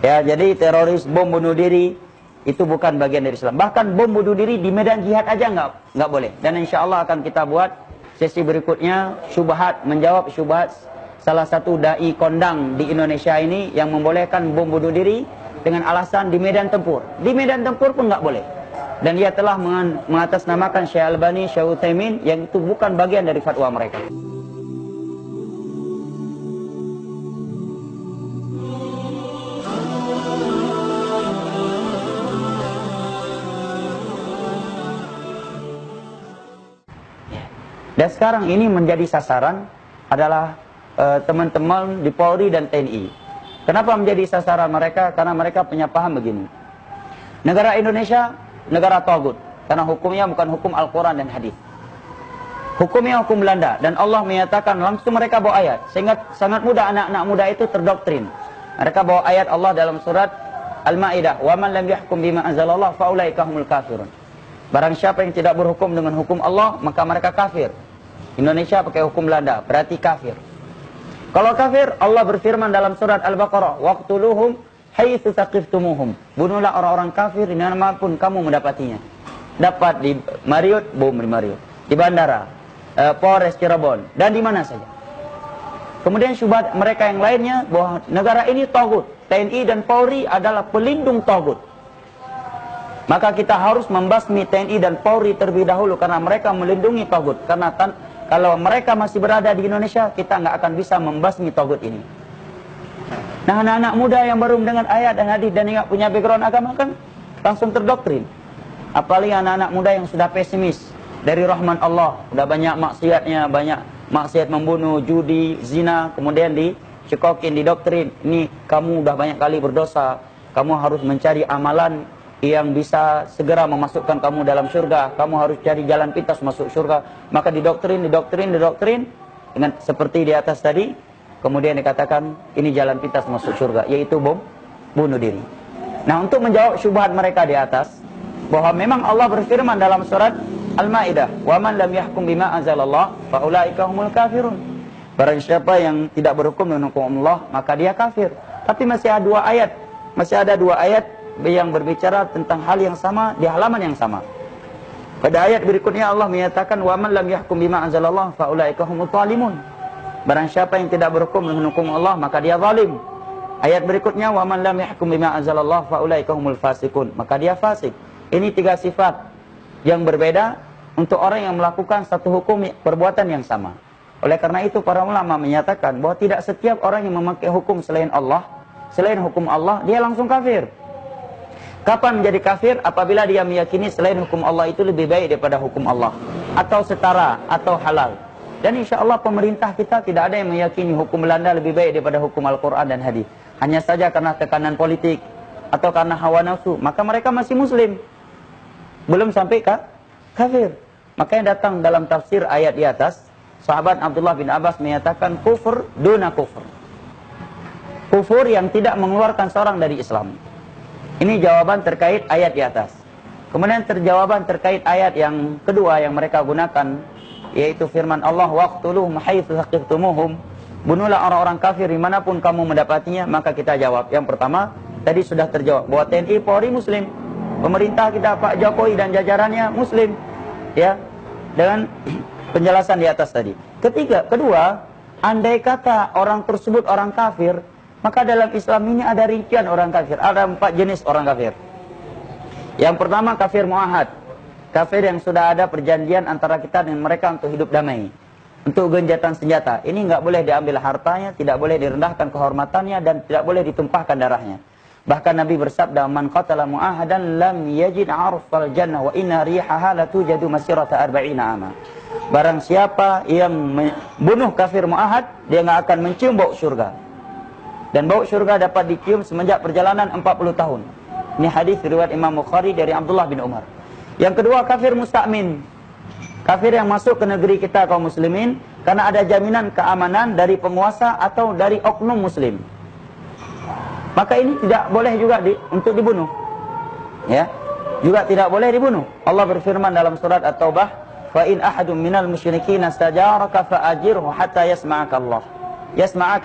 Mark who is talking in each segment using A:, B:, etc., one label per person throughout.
A: Ya, jadi teroris, bom bunuh diri itu bukan bagian dari Islam. Bahkan bom bunuh diri di medan jihad aja nggak boleh. Dan insya Allah akan kita buat sesi berikutnya syubhat, menjawab syubhat salah satu dai kondang di Indonesia ini yang membolehkan bom bunuh diri dengan alasan di medan tempur. Di medan tempur pun nggak boleh. Dan dia telah mengatasnamakan Syekh Albani, Syekh Utsaimin yang itu bukan bagian dari fatwa mereka. Dan sekarang ini menjadi sasaran adalah teman-teman di Polri dan TNI. Kenapa menjadi sasaran mereka? Karena mereka punya paham begini. Negara Indonesia, negara tagut. Karena hukumnya bukan hukum Al-Quran dan hadis. Hukumnya hukum Belanda. Dan Allah menyatakan langsung mereka bawa ayat. Sehingga sangat mudah anak-anak muda itu terdoktrin. Mereka bawa ayat Allah dalam surat Al-Ma'idah. وَمَنْ لَمْ يَحْكُمْ بِمَا أَنزَلَ اللَّهُ فَأُولَئِكَ هُمُ الْكَافِرُونَ. Barang siapa yang tidak berhukum dengan hukum Allah, maka mereka kafir. Indonesia pakai hukum Belanda, berarti kafir. Kalau kafir, Allah berfirman dalam surat Al-Baqarah, waqtuluhum haitsu taqiftumuhum. Bunuhlah orang-orang kafir dimanapun kamu mendapatinya. Dapat di Mariot, bom di Mariot. Di bandara, Polres Cirebon, dan di mana saja. Kemudian syubhat mereka yang lainnya bahwa negara ini tagut. TNI dan Polri adalah pelindung tagut. Maka kita harus membasmi TNI dan Polri terlebih dahulu karena mereka melindungi tagut. Karena kalau mereka masih berada di Indonesia, kita nggak akan bisa membasmi tagut ini. Nah, anak-anak muda yang baru mendengar ayat dan hadis dan nggak punya background agama kan langsung terdoktrin. Apalagi anak-anak muda yang sudah pesimis dari rahman Allah, sudah banyak maksiatnya, banyak maksiat membunuh, judi, zina, kemudian dicekokin, didoktrin. Ini kamu udah banyak kali berdosa, kamu harus mencari amalan yang bisa segera memasukkan kamu dalam surga. Kamu harus cari jalan pintas masuk surga. Maka didoktrin dengan seperti di atas tadi. Kemudian dikatakan ini jalan pintas masuk surga, yaitu bom bunuh diri. Nah, untuk menjawab syubhat mereka di atas, bahwa memang Allah berfirman dalam surat Al-Ma'idah, "Wa man lam yahkum bima anzalallah fa ulaika humul kafirun." Barang siapa yang tidak berhukum dengan hukum Allah, maka dia kafir. Tapi masih ada dua ayat yang berbicara tentang hal yang sama di halaman yang sama. Pada ayat berikutnya Allah menyatakan wa man lam yahkum bima anzalallah fa ulaika humuz zalimun. Barang siapa yang tidak berhukum dengan hukum Allah maka dia zalim. Ayat berikutnya wa man lam yahkum bima anzalallah fa ulaika humul fasiqun, maka dia fasik. Ini tiga sifat yang berbeda untuk orang yang melakukan satu hukum perbuatan yang sama. Oleh karena itu para ulama menyatakan bahwa tidak setiap orang yang memakai hukum selain hukum Allah dia langsung kafir. Kapan menjadi kafir? Apabila dia meyakini selain hukum Allah itu lebih baik daripada hukum Allah, atau setara, atau halal. Dan insya Allah pemerintah kita tidak ada yang meyakini hukum Belanda lebih baik daripada hukum Al-Quran dan hadis. Hanya saja karena tekanan politik atau karena hawa nafsu, maka mereka masih muslim, belum sampai kafir. Makanya datang dalam tafsir ayat di atas, sahabat Abdullah bin Abbas menyatakan kufur duna kufur, kufur yang tidak mengeluarkan seorang dari Islam. Ini jawaban terkait ayat di atas. Kemudian jawaban terkait ayat yang kedua yang mereka gunakan, yaitu firman Allah, waqtuluhum haitsu taqiftumuhum. Bunuhlah orang-orang kafir dimanapun kamu mendapatinya. Maka kita jawab. Yang pertama, tadi sudah terjawab bahwa TNI Polri muslim. Pemerintah kita Pak Jokowi dan jajarannya muslim. Ya, dengan penjelasan di atas tadi. Kedua, andai kata orang tersebut orang kafir, maka dalam Islam ini ada rincian orang kafir. Ada 4 jenis orang kafir. Yang pertama kafir muahad. Kafir yang sudah ada perjanjian antara kita dengan mereka untuk hidup damai, untuk genjatan senjata. Ini nggak boleh diambil hartanya, tidak boleh direndahkan kehormatannya, dan tidak boleh ditumpahkan darahnya. Bahkan Nabi bersabda, man qatala muahadan lam yajid arfal jannah wa inna rihaha la tujadu masirata 40 ama. Barang siapa yang membunuh kafir muahad, dia nggak akan mencium bau surga. Dan bau surga dapat dicium semenjak perjalanan 40 tahun. Ini hadis riwayat Imam Bukhari dari Abdullah bin Umar. Yang kedua kafir musta'min. Kafir yang masuk ke negeri kita kaum muslimin karena ada jaminan keamanan dari penguasa atau dari oknum muslim. Maka ini tidak boleh juga untuk dibunuh. Ya, juga tidak boleh dibunuh. Allah berfirman dalam surat At-Taubah, "Fa in ahadun minal musyrikin istajaraka fa'ajirhu hatta yasma'a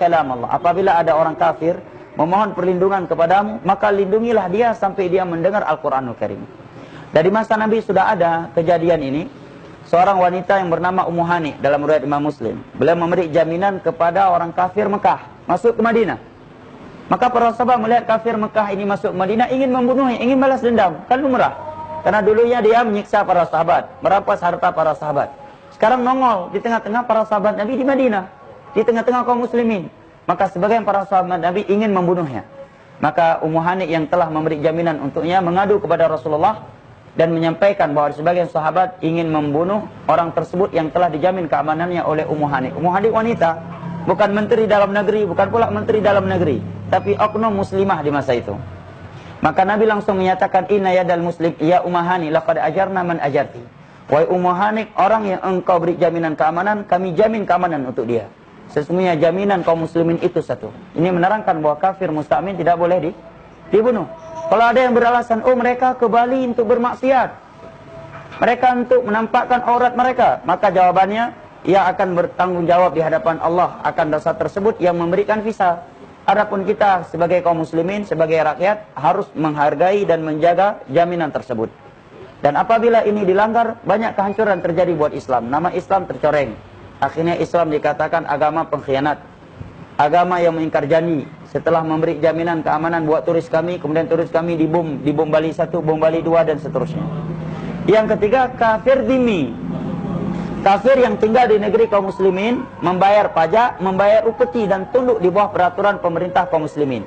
A: kalam Allah." Apabila ada orang kafir memohon perlindungan kepadamu, maka lindungilah dia sampai dia mendengar Al-Quranul Karim. Dari masa Nabi sudah ada kejadian ini. Seorang wanita yang bernama Ummu Hani dalam riwayat Imam Muslim. Beliau memberi jaminan kepada orang kafir Mekah masuk ke Madinah. Maka para sahabat melihat kafir Mekah ini masuk ke Madinah, ingin membunuhnya, ingin balas dendam. Kan lumrah. Karena dulunya dia menyiksa para sahabat, merampas harta para sahabat. Sekarang nongol di tengah-tengah para sahabat Nabi di Madinah, di tengah-tengah kaum muslimin. Maka sebagian para sahabat Nabi ingin membunuhnya. Maka Ummu Hani yang telah memberi jaminan untuknya mengadu kepada Rasulullah dan menyampaikan bahwa sebagian sahabat ingin membunuh orang tersebut yang telah dijamin keamanannya oleh Ummu Hani. Ummu Hani wanita, bukan menteri dalam negeri, bukan pula menteri dalam negeri, tapi oknum muslimah di masa itu. Maka Nabi langsung menyatakan, inna yadal muslim ya Ummu Hani laqad ajarna man ajarti. Wahai Ummu Hani, orang yang engkau beri jaminan keamanan, kami jamin keamanan untuk dia. Sesungguhnya jaminan kaum muslimin itu satu. Ini menerangkan bahwa kafir musta'min tidak boleh dibunuh. Kalau ada yang beralasan, oh mereka ke Bali untuk bermaksiat, mereka untuk menampakkan aurat mereka, maka jawabannya, ia akan bertanggung jawab di hadapan Allah akan dosa tersebut yang memberikan visa. Adapun kita sebagai kaum muslimin, sebagai rakyat, harus menghargai dan menjaga jaminan tersebut. Dan apabila ini dilanggar, banyak kehancuran terjadi buat Islam. Nama Islam tercoreng. Akhirnya Islam dikatakan agama pengkhianat, agama yang mengingkar janji. Setelah memberi jaminan keamanan buat turis kami, kemudian turis kami dibom Bali 1, bom Bali 2, dan seterusnya. Yang ketiga, kafir dhimmi. Kafir yang tinggal di negeri kaum muslimin, membayar pajak, membayar upeti, dan tunduk di bawah peraturan pemerintah kaum muslimin.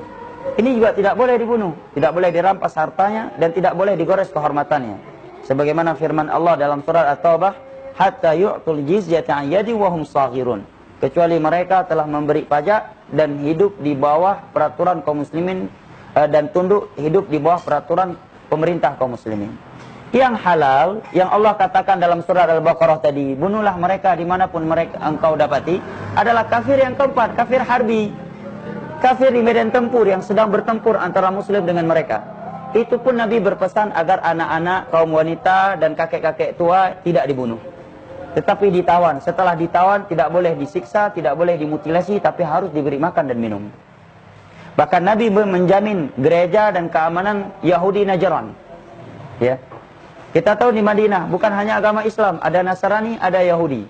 A: Ini juga tidak boleh dibunuh, tidak boleh dirampas hartanya, dan tidak boleh digores kehormatannya. Sebagaimana firman Allah dalam surat At-Taubah, hatta yu'tul jizyata an yadi wa hum saghirun. Kecuali mereka telah memberi pajak dan hidup di bawah peraturan kaum muslimin, dan tunduk hidup di bawah peraturan pemerintah kaum muslimin. Yang halal, yang Allah katakan dalam surat Al-Baqarah tadi, bunuhlah mereka dimanapun mereka engkau dapati, adalah kafir yang keempat, kafir harbi. Kafir di medan tempur yang sedang bertempur antara muslim dengan mereka. Itu pun Nabi berpesan agar anak-anak, kaum wanita, dan kakek-kakek tua tidak dibunuh, tetapi ditawan. Setelah ditawan tidak boleh disiksa, tidak boleh dimutilasi, tapi harus diberi makan dan minum. Bahkan Nabi menjamin gereja dan keamanan Yahudi Najran. Ya, kita tahu di Madinah bukan hanya agama Islam, ada Nasrani, ada Yahudi.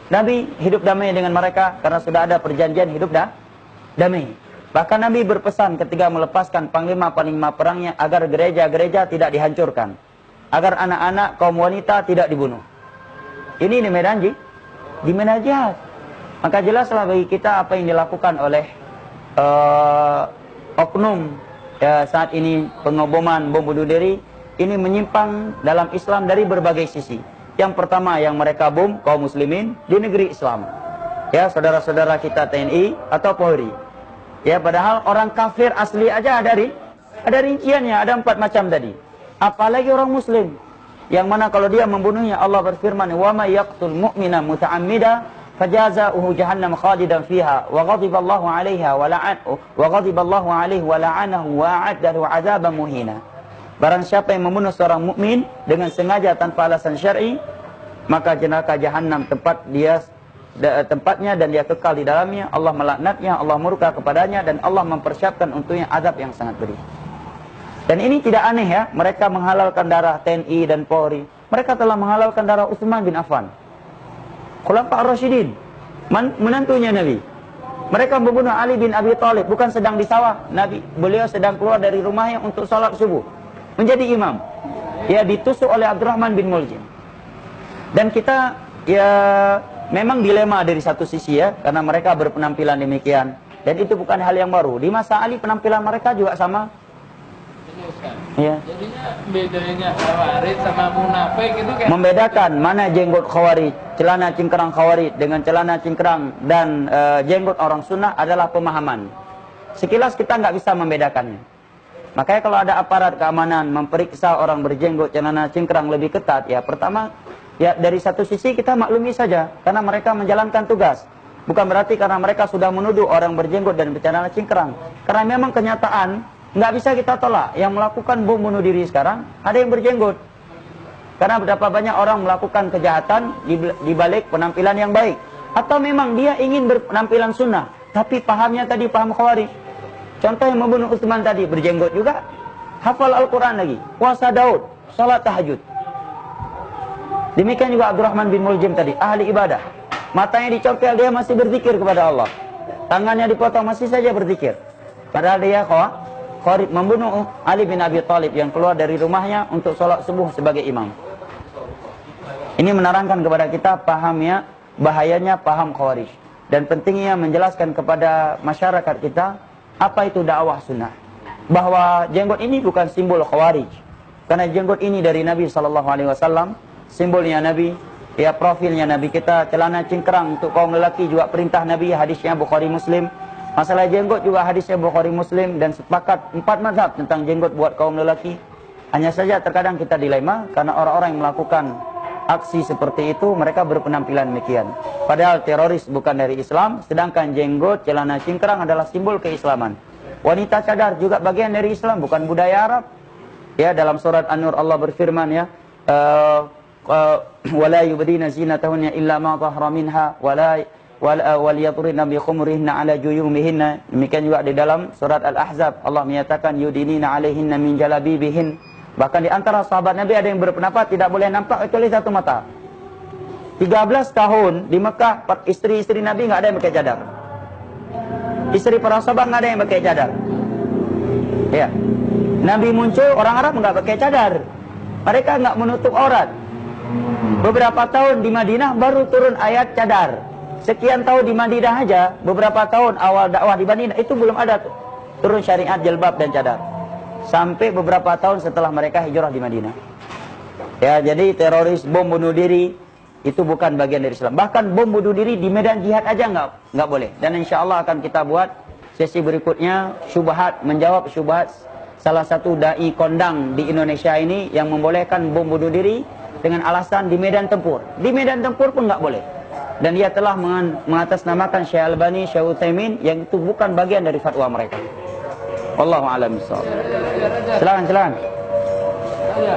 A: Nabi hidup damai dengan mereka karena sudah ada perjanjian hidup damai. Bahkan Nabi berpesan ketika melepaskan panglima-panglima perangnya agar gereja-gereja tidak dihancurkan, agar anak-anak kaum wanita tidak dibunuh. Ini di medan jihad. Maka jelaslah bagi kita apa yang dilakukan oleh oknum saat ini, pengoboman, bom bunuh diri, ini menyimpang dalam Islam dari berbagai sisi. Yang pertama, yang mereka bom kaum muslimin di negeri Islam. Ya, saudara-saudara kita TNI atau Polri. Ya, padahal orang kafir asli aja ada rinciannya, ada 4 macam tadi. Apalagi orang muslim, yang mana kalau dia membunuhnya, Allah berfirman, wa may yaqtul mu'mina muta'ammida fajazaohu jahannam khalidan fiha wa ghadiballahu 'alaiha wa la'anahu wa a'adda lahu 'adzaban muhina. Barang siapa yang membunuh seorang mukmin dengan sengaja tanpa alasan syar'i, maka neraka jahanam tempatnya dan dia kekal di dalamnya. Allah melaknatnya, Allah murka kepadanya, dan Allah mempersiapkan untuknya azab yang sangat pedih. Dan ini tidak aneh ya, mereka menghalalkan darah TNI dan Polri. Mereka telah menghalalkan darah Utsman bin Affan, Khulafa ar-Rasyidin, menantunya Nabi. Mereka membunuh Ali bin Abi Thalib, bukan sedang di sawah. Beliau sedang keluar dari rumahnya untuk salat subuh, menjadi imam. Ya, ditusuk oleh Abdurrahman bin Muljim. Dan kita ya memang dilema dari satu sisi ya, karena mereka berpenampilan demikian. Dan itu bukan hal yang baru. Di masa Ali penampilan mereka juga sama. Ya.
B: Jadinya bedanya Khawarij sama munafik itu kayak
A: membedakan mana jenggot Khawarij, celana cingkrang Khawarij dengan celana cingkrang dan jenggot orang sunnah adalah pemahaman. Sekilas kita nggak bisa membedakannya. Makanya kalau ada aparat keamanan memeriksa orang berjenggot celana cingkrang lebih ketat, ya pertama ya dari satu sisi kita maklumi saja, karena mereka menjalankan tugas. Bukan berarti karena mereka sudah menuduh orang berjenggot dan bercelana cingkrang. Karena memang kenyataan nggak bisa kita tolak. Yang melakukan bom bunuh diri sekarang ada yang berjenggot. Karena berapa banyak orang melakukan kejahatan di balik penampilan yang baik. Atau memang dia ingin berpenampilan sunnah, tapi pahamnya tadi paham Khawarij. Contoh yang membunuh Utsman tadi berjenggot juga, hafal Al-Quran lagi, puasa Daud, salat tahajud. Demikian juga Abdurrahman bin Muljim tadi, ahli ibadah. Matanya dicopel, dia masih berzikir kepada Allah. Tangannya dipotong, masih saja berzikir. Padahal dia khawarij, membunuh Ali bin Abi Thalib yang keluar dari rumahnya untuk sholat subuh sebagai imam. Ini menerangkan kepada kita pahamnya, bahayanya paham khawarij. Dan pentingnya menjelaskan kepada masyarakat kita, apa itu dakwah sunnah. Bahwa jenggot ini bukan simbol khawarij. Karena jenggot ini dari Nabi SAW, simbolnya Nabi, ya profilnya Nabi kita, celana cingkrang untuk kaum lelaki juga perintah Nabi, hadisnya Bukhari Muslim. Masalah jenggot juga hadisnya Bukhari Muslim, dan sepakat 4 mazhab tentang jenggot buat kaum lelaki. Hanya saja terkadang kita dilema karena orang-orang yang melakukan aksi seperti itu mereka berpenampilan demikian. Padahal teroris bukan dari Islam, sedangkan jenggot, celana cingkrang adalah simbol keislaman. Wanita cadar juga bagian dari Islam, bukan budaya Arab. Ya, dalam surat An-Nur Allah berfirman ya, wala yubdina zinatahunna illa ma dhahara minha wal yatrina bi khumurihinna ala juyumihinna. Demikian juga di dalam surat Al-Ahzab Allah menyatakan yudinina alaihinna min jalabibihin. Bahkan di antara sahabat Nabi ada yang berpendapat tidak boleh nampak kecuali satu mata. 13 tahun di Mekah, istri-istri Nabi nggak ada yang pakai cadar. Istri para sahabat nggak ada yang pakai cadar. Ya, Nabi muncul, orang Arab nggak pakai cadar. Mereka nggak menutup aurat. Beberapa tahun di Madinah baru turun ayat cadar. Sekian tahun di Madinah aja, beberapa tahun awal dakwah di Madinah itu belum ada turun syariat jilbab dan cadar. Sampai beberapa tahun setelah mereka hijrah di Madinah. Ya, jadi teroris, bom bunuh diri itu bukan bagian dari Islam. Bahkan bom bunuh diri di medan jihad aja nggak boleh. Dan insya Allah akan kita buat sesi berikutnya syubhat, menjawab syubhat salah satu dai kondang di Indonesia ini yang membolehkan bom bunuh diri dengan alasan di medan tempur. Di medan tempur pun nggak boleh. Dan dia telah mengatasnamakan Syekh Albani, Syekh Utsaimin yang itu bukan bagian dari fatwa mereka. Wallahu a'lam bishawab. Silakan.
B: Ya.